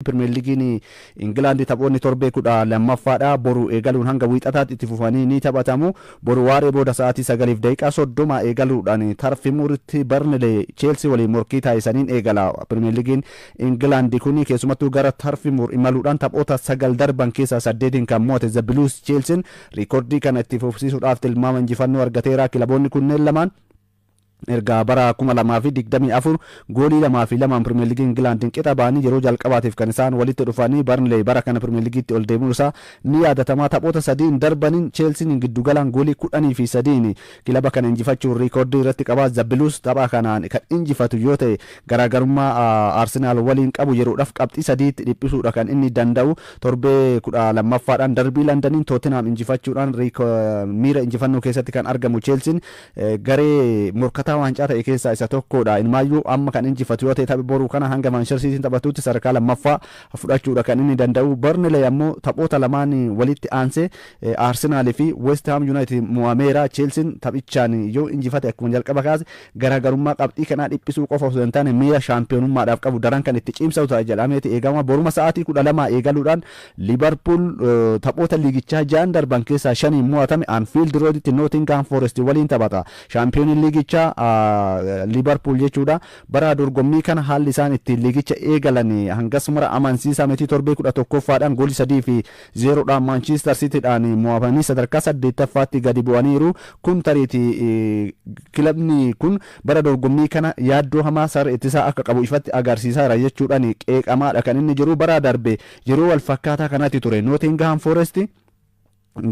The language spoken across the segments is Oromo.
Premier League England taphoonni torbee kudha lammaffaadha boru eegaluun hanga wiixataatti itti fufanii ni taphatamu boru waaree booda sa'aatii 9:30 eegaluudhaan tarfimuritti Burnley Chelsea waliin morkii taasisaniin eegala. Premier League England kun keessumattuu gara tarfimur imaluudhaan taphoota 9 darban keessaa 8 kan mo'ate The Blues Chelsea rikoordii kana itti fufsiisuudhaaf tilmaama injifannoo argateera. Kilaboonni kunneen lamaan erga bara 2024 goolii 2-2 Premier League England qixa ba'anii yeroo jalqabaatiif kan isaan walitti dhufanii Burnley bara kana Premier Leaguetti ol deemuun isaa ni yaadatama. Taphoota 3 darbaniin Chelsea giddugalaan goolii 10-3 kilaba kana injifachuun rikoordii irratti qaba. The Blues tapha kanaan kan injifatu yoo ta'e garaagarummaa Arsenal waliin qabu yeroodhaaf qabxii 3tti dhiphisuudha kan inni danda'u. Torbee 12ffaadhaan darbii Londoniin Tottenham injifachuudhaan miira injifannoo keessatti kan argamu Chelsea garee morkataa waancaa ta'e keessaa isa tokkodha. Ilmaayyuu amma kan injifatu yoo ta'e tapha boruu kana hanga Manchester City taphatutti sadarkaa lammaffaa fudhachuudha kan inni danda'u. Burnley ammoo taphoota lamaan walitti aansee Arsenal fi West Ham United mo'ameera. Chelsea taphichaan yoo injifate akkuma jalqaba kaase garaagarummaa qabxii kanaa dhiphisuu qofa osoo hin taane miira shaampiyoonummaadhaaf qabu daran kan itti cimsatu ta'a jedhameeti eegama. Boruma sa'aatii 12 eegaluudhaan Liverpool taphoota liigichaa 6 darban keessaa 5 mo'atame Anfield Roaditti Nottingham Forest waliin taphata. Shaampiyoon liigichaa Liverpool jechuudha. Bara dorgommii kana haalli isaan ittiin liigicha eegalan hangas mara amansiisaa miti. Torbee 11ffaadhaan goolii 3-0dhaan Manchester Citydhaan mo'amanii sadarkaa 8ffaatti gadi bu'aniiru. Kun tariitii kilabni kun bara dorgommii kana yaaddoo hamaa sarara ittisaa akka qabu ifatti agarsiisaara jechuudhaan qeeqamaadha kan inni jiru. Bara darbe yeroo wal fakkaataa kanatti ture Nottingham Forest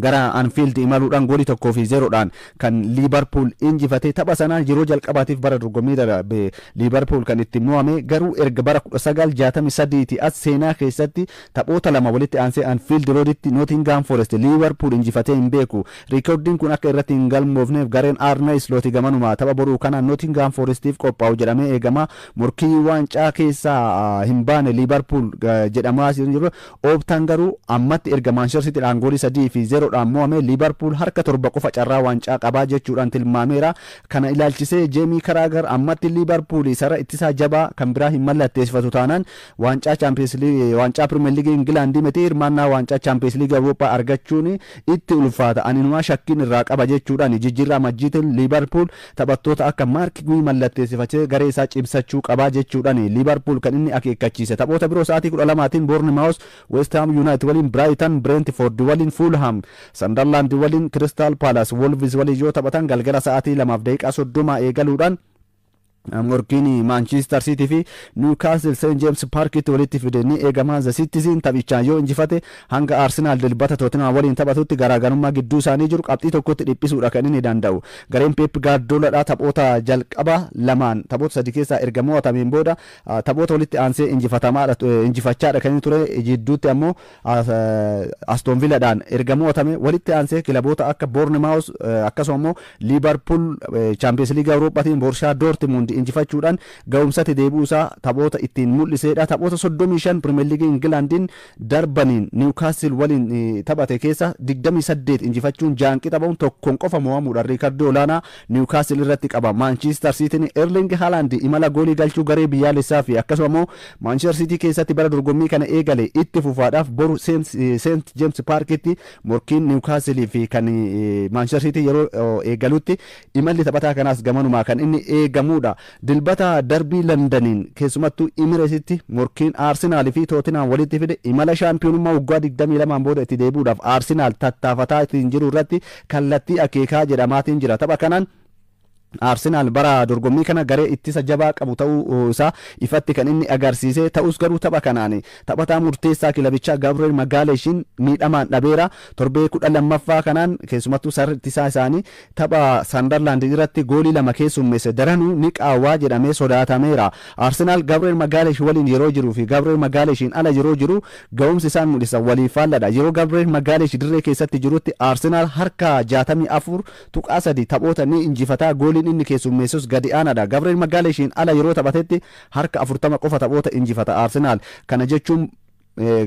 gara Anfield imaluudhaan goolii 1-0dhaan kan Liverpool injifatee tapha sanaan yeroo jalqabaatiif bara dorgommii darbe Liverpool kan itti mo'ame. Garuu erga bara 1963 as seenaa keessatti taphoota lama walitti aansee Anfield Roaditti Nottingham Forest Liverpool injifatee hin beeku. Rikoordiin kun akka irratti hin galmoofneef gareen Arne Slot gamanuma tapha boruu kana Nottingham Forestiif qophaa'u jedhamee eegama. Morkii waancaa keessaa hin baane Liverpool jedhamaa jiru. Ooptaan garuu ammatti erga Manchester Citydhaan goolii 3-0dhaan mo'ame Liverpool harka 7 qofa carraa waancaa qabaa jechuudhaan tilmaameera. Kana ilaalchisee Jamie Carragher ammatti Liverpool sarara ittisaa jabaa kan biraa hin mallatteessifatu taanaan waancaa Champions League waancaa Premier League England miti hirmaannaa waancaa Champions League Europa argachuun itti ulfaata. Aninumaa shakkiin irraa qaba jechuudhaan jijjiirraa majjiitiin Liverpool taphattoota akka Mark Gui mallatteessifatee garee isaa cimsachuu qabaa jechuudhaan Liverpool kan inni akeekkachiise. Taphoota biroo sa'aatii 12tiin Bournemouth West Ham United waliin Brighton Brentford waliin Fulham Sunderland waliin Crystal Palace Wolves waliin yoo taphatan galgala sa'aatii 2:30 eegaluudhaan morkiin Manchester City fi Newcastle St James Parkitti walitti fidanii eegamaa. The Citizen taphichaan yoo injifate hanga Arsenal dilbata Tottenham waliin taphatutti garaagarummaa gidduu isaanii jiru qabxii tokkotti dhiphisuudha kan inni danda'u. Gareen Pep Guardiola taphoota jalqaba lamaan taphoota 3 keessaa erga mo'atameen booda taphoota walitti aansee injifachaadha kan inni ture. Jidduutti ammoo Aston Villadhaan erga mo'atame walitti aansee kilaboota akka Bournemouth akkasuma immoo Liverpool Champions League Europaatiin Borussia Dortmund injifachuudhaan ga'umsatti deebi'uusaa taphoota ittiin mul'iseedha. Taphoota 35 Premier League Englandin darbaniin Newcastle waliin taphate keessa 28 injifachuun jaanqi taphuun tokkoon qofa mo'amuudhaan riikardii olaanaa Newcastle irratti qaba. Manchester City Erling Haaland imala goolii galchuu garee biyyaalessaa fi akkasuma immoo Manchester City keessatti bara dorgommii kana eegale itti fufaadhaaf boru St James Parkitti morkiin Newcastle fi kan Manchester City yeroo eegalutti imalli taphataa kanaas gamanumaa kan inni eegamuudha. Dilbata darbii Londoniin keessumattuu Emireesitti morkiin Arsenal fi Tottenham walitti fide imala shaampiyoonummaa waggaa 22 booda itti deebi'uudhaaf Arsenal tattaafataa ittiin jiru irratti kallattii akeekaa jedhamaatiin jira. Tapha kanaan Arsenal bara dorgommii kana garee ittisa jabaa qabu ta'uu isaa ifatti kan inni agarsiise. Ta'us garuu tapha kanaan taphataa murteessaa kilabichaa Gabriel Magalhaeshin miidhamaan dhabeera. Torbee 12ffaa kanaan keessumattuu sarara ittisaa isaanii tapha Sunderland irratti goolii 2 keessummeesse daranuu ni qaawwaa jedhamee sodaatameera. Arsenal Gabriel Magalhaesh waliin yeroo jiruu fi Gabriel Magalhaeshin ala yeroo jiru ga'umsi isaan mul'isa walii faalladha. Yeroo Gabriel Magalhaesh dirree keessatti jirutti Arsenal harka 64.3 taphoota ni injifataa. Gooliin inni keessummeessus gadi aanaadha. Gabriel Magalhaeshin ala yeroo taphatetti harka 40 qofa taphoota injifata Arsenal. Kana jechuun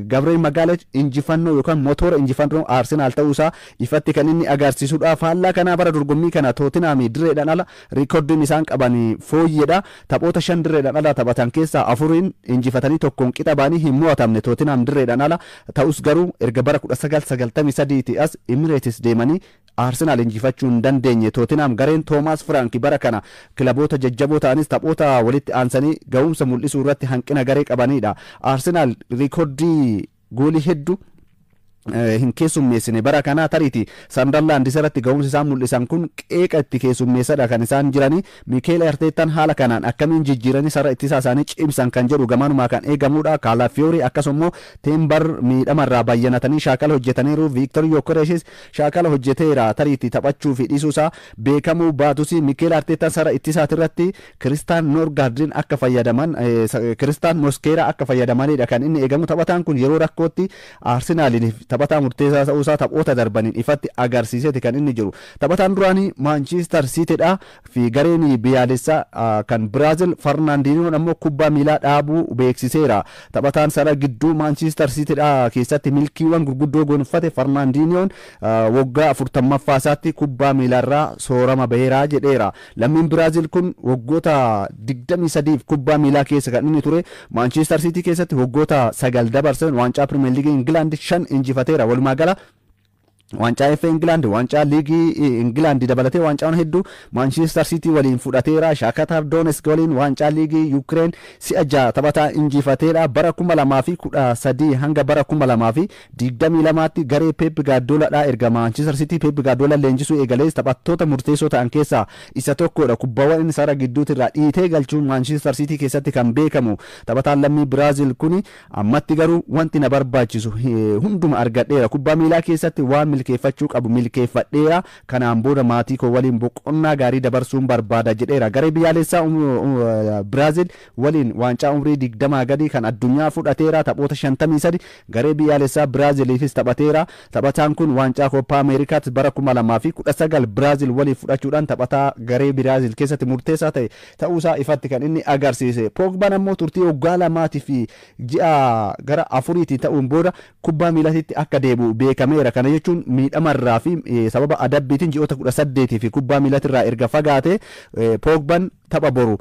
Gabriel Magalhaes injifannoo yookaan motora injifannoo Arsenal ta'uusaa ifatti kan inni agarsiisudha. Faallaa kanaa bara dorgommii kana Tottenham direedhaan ala riikoordiin isaan qaban fooyyeedha. Taphoota 5 direedhaan ala taphatan keessaa 4 injifatanii tokkoon qixa baanii hin mo'atamne Tottenham direedhaan ala ta'us garuu erga bara 1993 as Emirates deemanii Arsenal injifachuu hin dandeenye. Tottenham gareen Thomas Frank bara kana kilaboota jajjaboo ta'anis taphoota walitti aansanii ga'umsa mul'isuu irratti hanqina garee qabanidha. Arsenal riikoordii goolii hedduu hin keessummeessine bara kanaa tariiti Sunderland irratti ga'umsi isaan mul'isan kun qeeqa itti keessummeessadha kan isaan jiranii. Mikel Arteetaan haala kanaan akkamiin jijjiiranii sarara ittisaa isaanii cimsan kan jedhu gamanumaa kan eegamudha. Calafiori akkasumas Timber miidhamarraa bayyanatanii shaakala hojjetaniiru. Victor Gyökeres shaakala hojjeteera tariiti taphachuu fi dhiisuusaa beekamuu baatus Mikel Arteetaan sarara ittisaati irratti Christian Norgardin akka fayyadaman Christian Mosquera akka fayyadamanidha kan inni eegamu. Taphataan kun yeroo rakkootti Arsenalin taphataa murteessaa ta'uusaa taphoota darbaniin ifatti agarsiiseeti kan inni jiru. Taphataan duraanii Manchester Citydha fi gareen biyyaalessaa kan Brazil Fernandinho ammoo kubbaa miilaa dhaabuu beeksiseera. Taphataan sarara gidduu Manchester Citydha keessatti milkiiwwan gurguddoo gonfate Fernandinhoon waggaa 40ffaasaatti kubbaa miilarraa soorama baheeraa jedheera. Lammiin Brazil kun waggoota 23 kubbaa miilaa keessa kan inni ture. Manchester City keessatti waggoota 9 dabarsan waancaa Premier League England 5 injifateera. Walumaa gala waancaa FA England, waancaa liigii England dabalatee waancaan hedduu Manchester City waliin fudhateera. Shakhtar Donetsk waliin waancaa liigii Ukraine si'a 6 taphataa injifateera. Bara 2013 hanga bara 2022tti garee Pep Guardioladha. Erga Manchester City Pep Guardiola leenjisuu eegalees taphattoota murteessoo ta'an keessaa isa tokkodha. Kubbaawwan inni sarara gidduutirraa dhiitee galchuun Manchester City keessatti kan beekamu taphataan lammii Brazil kuni ammatti garuu wanti na barbaachisu hunduma argadheera. Kubbaa miilaa keessatti waan milkeeffachuu qabu milkeeffadheera. Kanaan booda maatii koo waliin boqonnaa gaarii dabarsuun barbaada jedheera. Garee biyyaalessaa Brazil waliin waancaa umrii 20 gadi kan addunyaa fudhateera. Taphoota 53 garee biyyaalessaa Braziliifis taphateera. Taphataan kun waancaa Copa Americaatti bara 2019 Brazil waliin fudhachuudhaan taphataa garee Brazil keessatti murteessaa ta'e ta'uusaa ifatti kan inni agarsiise. Pogban ammoo turtii waggaa 2 fi ji'a gara 4 ta'uun booda kubbaa miilaatti akka deebi'u beekameera. Kana jechuun miidhamarraa fi sababa adabbiitiin ji'oota 18 fi kubbaa miilatirraa erga fagaate Pogban tapha boru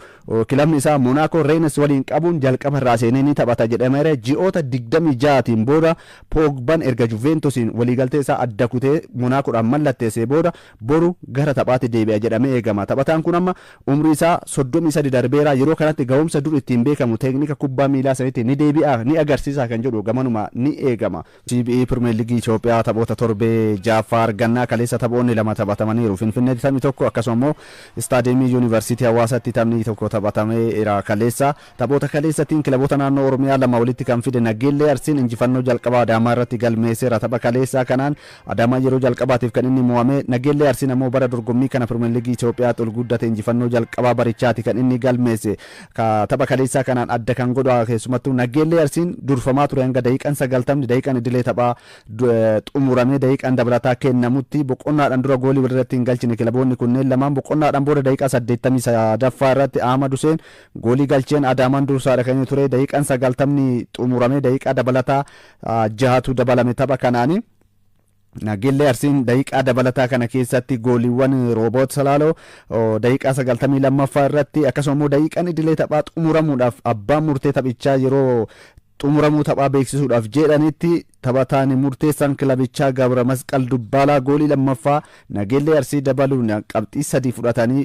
kilabni isaa Monaco Rennes waliin qabuun jalqaba irraa seenee ni taphata jedhameera. Ji'oota 26tiin booda Pogban erga Juventusiin waliigaltee isaa adda kutee Monacoodhaan mallatteessee booda boru gara taphaatti deebi'a jedhamee eegama. Taphataan kun amma umrii isaa 33 darbeera. Yeroo kanatti ga'umsa dur ittiin beekamu teeknika kubbaa miilaa sanitti ni deebi'a ni agarsiisa kan jedhu gamanuma ni eegama. CBE Premier League Itoophiyaa taphoota torbee Jaaffaa argannaa kaleessa taphoonni 2 taphatamaniiru. Finfinneetti taphni tokko akkasuma immoo Istaadiyeemii Yuunivarsiitii Hawaasaatti taphni tokko taphatamee kaleessa. Taphoota kaleessatiin kilaboota naannoo Oromiyaa 2 walitti kan fide Nageellee Arsiin injifannoo jalqabaa Adaamaa irratti galmeesseera. Tapha kaleessaa kanaan Adaamaa yeroo jalqabaatiif kan inni mo'ame. Nageellee Arsiin ammoo bara dorgommii kana Premier League Itoophiyaa ol guddate injifannoo jalqabaa barichaati kan inni galmeesse. Tapha kaleessaa kanaan adda kan godhu keessumattuu Nageellee Arsiin durfamaa ture hanga daqiiqaan 90 daqiiqaan idilee taphaa xumuramee daqiiqaan dabalataa kennamutti boqonnaadhaan dura goolii walirratti hin galchine kilaboonni kunneen lamaan boqonnaadhaan booda daqiiqaa 83 irratti Ahmad Hussein goolii galcheen Adaamaan dursaadha kan ture. Daqiiqaan 90 xumuramee daqiiqaa dabalataa 6tu dabalame tapha kanaani. Nageellee Arsiin daqiiqaa dabalataa kana keessatti gooliiwwan Rooboot Salaaloo daqiiqaa 92ffaa irratti akkasuma immoo daqiiqaan idilee taphaa xumuramuudhaaf abbaan murtee taphichaa yeroo xumuramuu taphaa beeksisuudhaaf jedhanitti taphataan murteessaan kilabichaa Gabra Masqal Dubbaalaa goolii lammaffaa Nageellee Arsii dabaluun qabxii 3 fudhatanii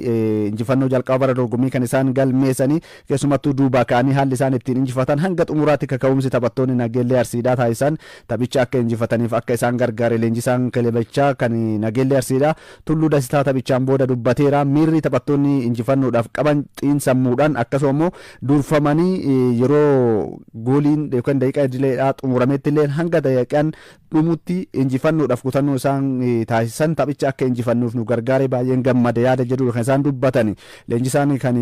injifannoo jalqaba bara dorgommii kan isaan galmeessanii keessumattuu duubaa ka'anii haalli isaan ittiin injifatan hanga xumuraatti kaka'umsi taphattoonni Nageellee Arsiidhaa taasisan taphicha akka injifataniif akka isaan gargaare leenjisaan kilabichaa kan Nageellee Arsiidhaa Tulluu Dastaa taphichaan booda dubbateera. Miirri taphattoonni injifannoodhaaf qaban xiinsammuudhaan akkasuma immoo durfamanii yeroo gooliin yookaan daqiiqaa idileedhaa xumurametti illee hanga daqiiqaan dhumutti injifannoodhaaf kutannoo isaan taasisan taphicha akka injifannuuf nu gargaare baay'een gammada yaada jedhu kan isaan dubbatan leenjisaan kan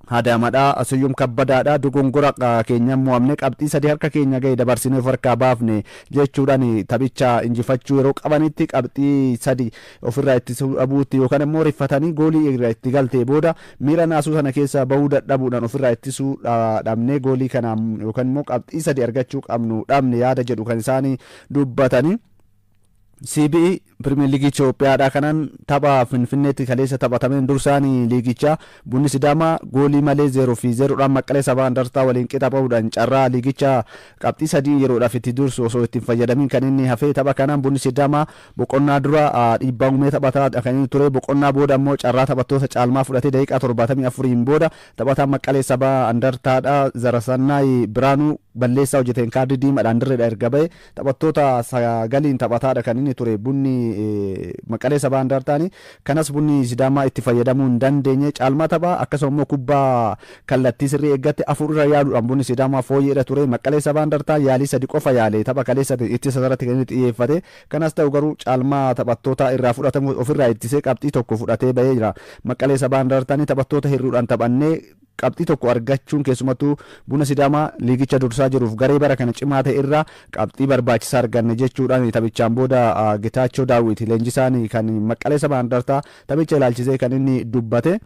Hadamadha Asiyum Kabbadaadha dogongora keenya mo'amne qabxii sadii harka keenya ga'e dabarsinee farkaa baafne jechuudhaan taphicha injifachuu yeroo qabanitti qabxii sadii ofirraa ittisuu dhabuutti yookaan immoo rifatanii goolii irraa itti galtee booda miira naasuu sana keessa bahuu dadhabuudhaan ofirraa ittisuu dhabnee goolii kana yookaan immoo qabxii sadii argachuu qabnu dhabne yaada jedhu kan isaanii dubbatanii. CBE Premier League Itoophiyaadha kanan tapha Finfinneetti kaleessa taphatameen dursaanii liigicha Bunni Sidaamaa goolii malee 0-0 dhaan Maqalee Sabaa Andartaa waliin qixa bahuudhaan carraa liigicha qabxii sadii yeroodhaaf itti dursu osoo ittiin fayyadamin kan inni hafee tapha kanaan Bunni Sidaamaa boqonnaa dura dhiibbaa uumee taphataa kan inni ture boqonnaa booda immoo carraa taphattoota caalmaa fudhatee daqiiqaa 74 booda taphataa Maqalee Sabaa Andartaadha Zarasannaa Biraanuu balleessaa hojjeteen kaardii diimaadhaan dirreedha erga ba'e taphattoota sagaliin taphataadha kan inni ture Bunni Maqalee Sabaa Andartaani kanas Bunni Sidaamaa itti fayyadamuu hin dandeenye caalmaa taphaa akkasuma immoo kubbaa kallattii sirrii eeggate afur irra yaaluudhaan Bunni Sidaamaa fooyyeedha ture Maqalee Sabaa Andartaa yaalii sadi qofa yaale tapha kaleessa ittisa irratti kan inni xiyyeeffate kanas ta'u garuu caalmaa taphattoota irraa fudhatamu ofirraa ittisee qabxii tokko fudhatee ba'ee jira Maqalee Sabaa Andartaani taphattoota hirruudhaan taphannee qabxii tokko argachuun keessumattuu Buna Sidaamaa liigicha dursaa jiruuf garee bara kana cimaa ta'e irraa qabxii barbaachisaa arganne jechuudhaan taphichaan booda Getaachoo Daawit leenjisaan kan Maqalee Sabaa Andartaa taphicha ilaalchisee kan inni dubbate.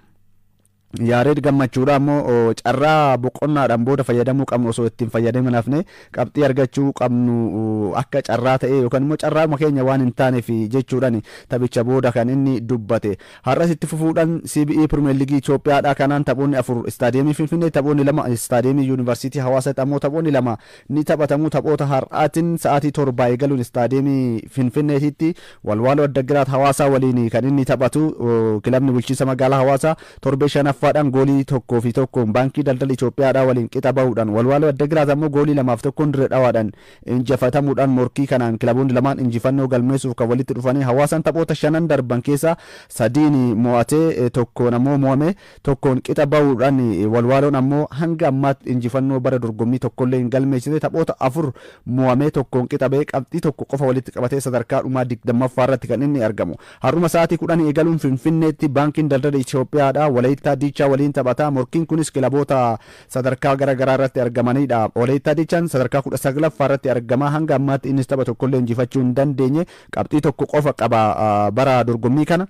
Yaareed gammachuudha ammoo carraa boqonnaadhaan booda fayyadamuu qabnu osoo ittiin fayyadamin hafne qabxii argachuu qabnu akka carraa ta'e yookaan immoo carraa keenya waan hin taaneef jechuudhaan taphicha booda kan inni dubbate. Har'as itti fufuudhaan CBE Premier League Itoophiyaadha kanaan taphoonni 4 istaadiyeemii Finfinnee taphoonni 2 istaadiyeemii Yuunivarsiitii Hawaasaatti ammoo taphoonni 2 ni taphatamu taphoota har'aatiin sa'aatii 7 eegaluun istaadiyeemii Finfinneetitti Walwaaloo Addagiraat Hawaasaa waliin kan inni taphatu kilabni bulchiinsa magaalaa Hawaasaa torbee shanaffaa goolii tokkoo fi tokkoon baankii daldala Itoophiyaadhaa waliin qixa bahuudhaan Walwaaloo Addagiraat ammoo goolii 2-1 dirree dhawaadhaan injifatamuudhaan morkii kanaan kilaboonni lamaan injifannoo galmeessuuf kan walitti dhufanii Hawaasaan taphoota 5 darban keessa 3 mo'atee tokkoon ammoo mo'ame tokkoon qixa bahuudhaan Walwaaloon ammoo hanga ammaatti injifannoo bara dorgommii tokkollee hin galmeessine taphoota 4 mo'amee tokkoon qixa ba'ee qabxii tokko qofa walitti qabatee sadarkaa dhumaa 20ffaa irratti kan inni argamu. Har'uma sa'aatii 10 eegaluun Finfinneetti baankiin daldala Itoophiyaadhaa Walaayittaa Diichaa waliin taphataa morkiin kunis kilaboota sadarkaa garaagaraa irratti argamanidha. Walaayittaa Diichaan sadarkaa 19ffaa irratti argama hanga ammaatti innis tapha tokkollee injifachuu hin dandeenye qabxii tokko qofa qaba bara dorgommii kana.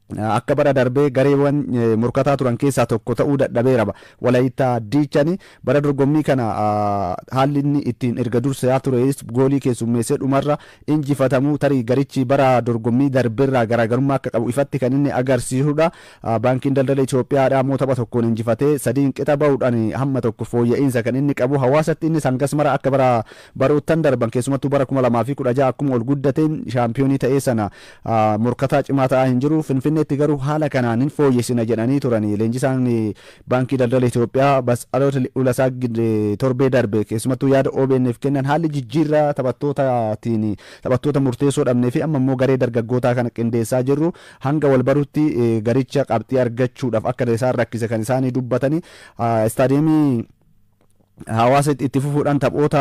Akka bara darbee gareewwan morkataa turan keessaa tokko ta'uu dadhabeera Walaayittaa Diichaan bara dorgommii kana haalli inni ittiin erga dursaa turees goolii keessummeessee dhumarra injifatamuu tarii garichi bara dorgommii darbeerraa garaagarummaa akka qabu ifatti kan inni agarsiisudha. Baankiin daldala Itoophiyaadhaa ammoo tapha tokkoon injifatee sadiin qixa bahuudhaan hamma tokko fooyya'insa kan inni qabu. Hawaasatti innis hangas mara akka baroottan darban keessumattuu bara 2016 akkuma ol guddateen shaampiyoonii ta'ee sana morkataa cimaa ta'aa hin jiru. Finfinneetti garuu haala kanaan hin fooyyessina jedhanii turanii leenjisaan baankii daldala Itoophiyaa Bas'aloot Ulasaa torbee darbe keessumattuu yaada OBN'f kennan haalli jijjiirraa taphattoota murteessoo dhabnee fi amma immoo garee dargaggootaa kana qindeessaa jirru hanga wal barutti garicha qabxii argachuudhaaf akka isaan rakkise kan isaanii dubbatanii istaadiyeemii Hawaasa itti fufuudhaan taphoota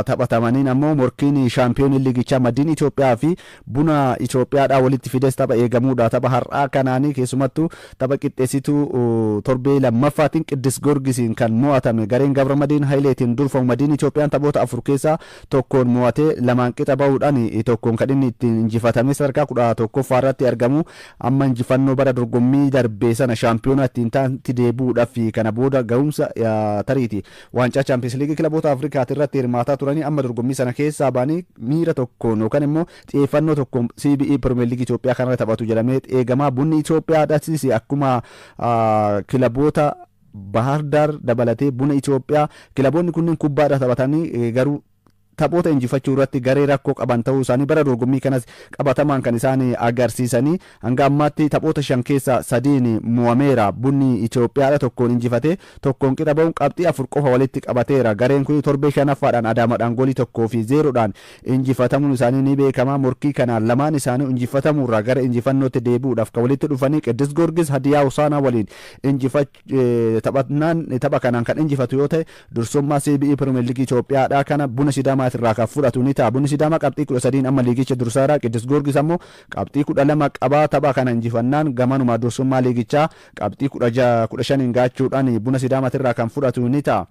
taphatamaniin ammoo morkiin shaampiyoonii liigichaa Madiin Itoophiyaa fi Buna Itoophiyaadhaa walitti fides tapha eegamuudha. Tapha har'aa kanaanii keessumattuu tapha qixxeessituu torbee lammaffaatiin Qiddis Goorgisiin kan mo'atame gareen Gabra Madiin Hayileetiin durfamu Madiin Itoophiyaan taphoota 4 keessaa tokkoon mo'atee lamaan qixa bahuudhaan tokkoon kan inni ittiin injifatame sadarkaa 11ffaa irratti argamu. Amma injifannoo bara dorgommii darbee sana shaampiyoonaa ittiin taanti deebi'uudhaaf kana booda ga'umsa tariiti waancaa Champions League kilaboota Afrikaatti irratti hirmaataa turanii amma dorgommii sana keessaa baanii miira tokkoon yookaan immoo xiyyeeffannoo tokkoon CBE Premier League Itoophiyaa kanarra taphatu jedhamee eegamaa. Bunni Itoophiyaadhaatis akkuma kilaboota Bahar Dar dabalatee Buna Itoophiyaa kilaboonni kunneen kubbaadha taphatanii garuu taphoota injifachuu irratti garee rakkoo qaban ta'uu isaanii bara dorgommii kanas qabatamaan kan isaan agarsiisanii hanga ammaatti taphoota 5 keessaa 3 mo'ameera. Bunni Itoophiyaadha tokkoon injifatee tokkoon qixa bahuun qabxii 4 qofa walitti qabateera. Gareen kun torbee shanaffaadhaan Adaamaadhaan goolii 1-0dhaan injifatamuun isaanii ni beekama. Morkii kanaan lamaan isaanii injifatamuurraa gara injifannootti deebi'uudhaaf kan walitti dhufanii Qiddis Goorgis Hadiyaa Hosaanaa waliin tapha kanaan kan injifatu yoo ta'e dursummaa CBE Premier League Itoophiyaadhaa kana Buna Sidaamaa Sidaamaa irraa kan fudhatu ni ta'a. Bunni Sidaamaa qabxii 13 amma liigicha dursaadha. Qiddus Goorgis ammoo qabxii 12 qaba. Tapha kana injifannaan gamanuma dursummaa liigichaa qabxii 15 gaachuudhaan Buna Sidaamaa irraa kan fudhatu ni ta'a.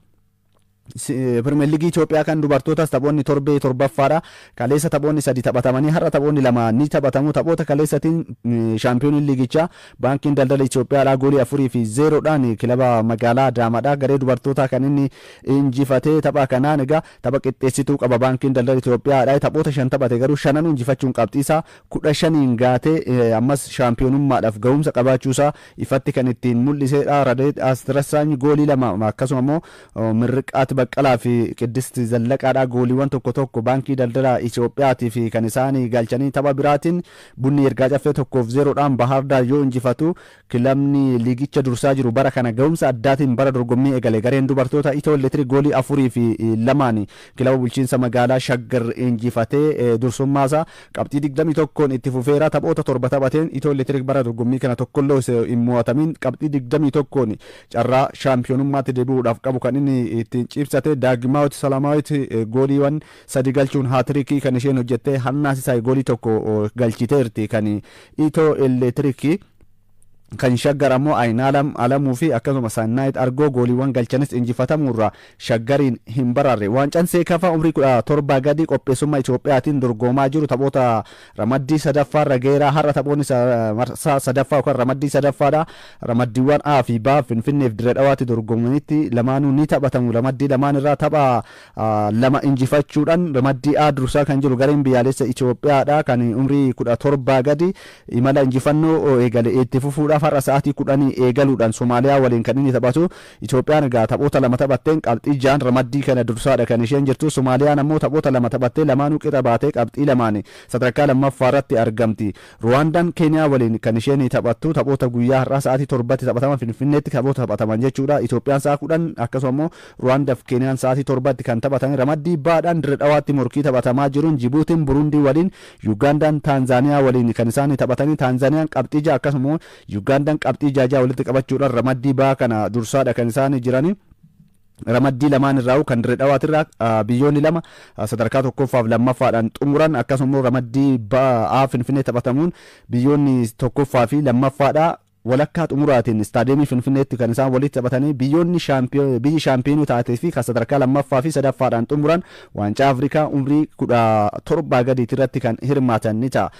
Premier League Itoophiyaa kan dubartootas taphoonni torbee torbaffaadha. Kaleessa taphoonni 3 taphatamanii har'a taphoonni 2 ni taphatamu. Taphoota kaleessatiin shaampiyooniin liigichaa baankiin daldala Itoophiyaadhaa goolii 4-0dhaan kilaba magaalaa Adaamaadhaa garee dubartootaa kan inni injifatee tapha kanaan egaa tapha qixxeessituu qaba baankiin daldala Itoophiyaadhaa. Taphoota 5 taphate garuu 5 injifachuun qabxiisaa 15 gaatee ammas shaampiyoonummaadhaaf ga'umsa qabaachuusaa ifatti kan ittiin mul'isedha. Radeet Astirasaany goolii 2 akkasuma immoo Mirriqaat Baqqalaa fi Qiddist Zallaqaadhaa gooliiwwan tokko baankii daldala Itoophiyaatii fi kan isaanii galchanii tapha biraatiin Bunni Ergaa Caffee 1-0dhaan Bahar Daar yoo injifatu kilabni liigicha dursaa jiru bara kana ga'umsa addaatiin bara dorgommii eegale. Gareen dubartoota Itoo Elektiriik goolii 4-2 kilaba bulchiinsa magaalaa Shaggar injifatee dursummaasaa qabxii 21 itti fufeera. Taphoota 7 taphateen Itoo Elektiriik bara dorgommii kana tokkollee hin mo'atamin qabxii 21 carraa shaampiyoonummaatti deebi'uudhaaf qabu kan inni ittiin ibsate. Daagimaawit Salamaawit gooliiwwan 3 galchuun haatirikii kan isheen hojjette. Hannaa Sisaay goolii 1 galchiteerti kan Itoo Elektiriikii. Kan Shaggar ammoo Aynaalam Alamuu fi akkasuma Sannaayit Argoo gooliiwwan galchanis injifatamuurra Shaggariin hin bararre. Waancaan Seekafaa umrii 17 gadi qopheessummaa Itoophiyaatiin dorgomaa jiru taphoota ramaddii sadaffaarra geeraa. Har'a taphoonni sadaffaa yookaan ramaddii sadaffaadha. Ramaddiiwwan A fi B Finfinneef Dirree Dhawaatti dorgomanitti lamaanuu ni taphatamu. Ramaddii lamaan irraa tapha 2 injifachuudhaan ramaddii A dursaa kan jiru gareen biyyaalessa Itoophiyaadha kan umrii 17 gadi imala injifannoo eegale itti fufuudhaaf har'a sa'aatii 10 eegaluudhaan Somaaliyaa waliin kan inni taphatu. Itoophiyaan egaa taphoota 2 taphatteen qabxii 6 ramaddii kana dursaadha kan isheen jirtu. Somaaliyaan ammoo taphoota 2 taphattee lamaanuu qixa baatee qabxii 2 sadarkaa lammaffaa irratti argamti. Ruwaandaan Keeniyaa waliin kan isheen taphattu taphoota guyyaa har'aa sa'aatii 7tti taphataman Finfinneetti taphoota taphataman jechuudha. Itoophiyaan sa'a 10 akkasuma immoo Ruwaandaaf Keeniyaan sa'aatii 7tti kan taphatan. Ramaddii baadhaan Dirree Dhawaatti morkii taphatamaa jiruun Jibuutiin Burundii waliin, Yugaandaan Taanzaaniyaa waliin kan isaan taphatanii. Taanzaaniyaan qabxii 6 akkasuma Ugandaan qabxii 6 walitti qabachuudhaan ramaddii baa kana dursaadha kan isaan jirani. Ramaddii lamaan irraa kan Dirree Dhawaatirraa biyyoonni 2 sadarkaa tokkoffaaf lammaffaadhaan xumuran. Akkasuma ramaddii ba'aa Finfinnee taphatamuun biyyoonni tokkoffaa fi lammaffaadha. Walakkaa xumuraatiin istaadiyeemii Finfinneetti kan isaan walitti taphatanii biyyi shaampiyoonii taatee fi kan sadarkaa lammaffaa fi sadaffaadhaan xumuran waancaa Afrikaa umrii 17 gadiitti irratti kan hirmaatan ni ta'a.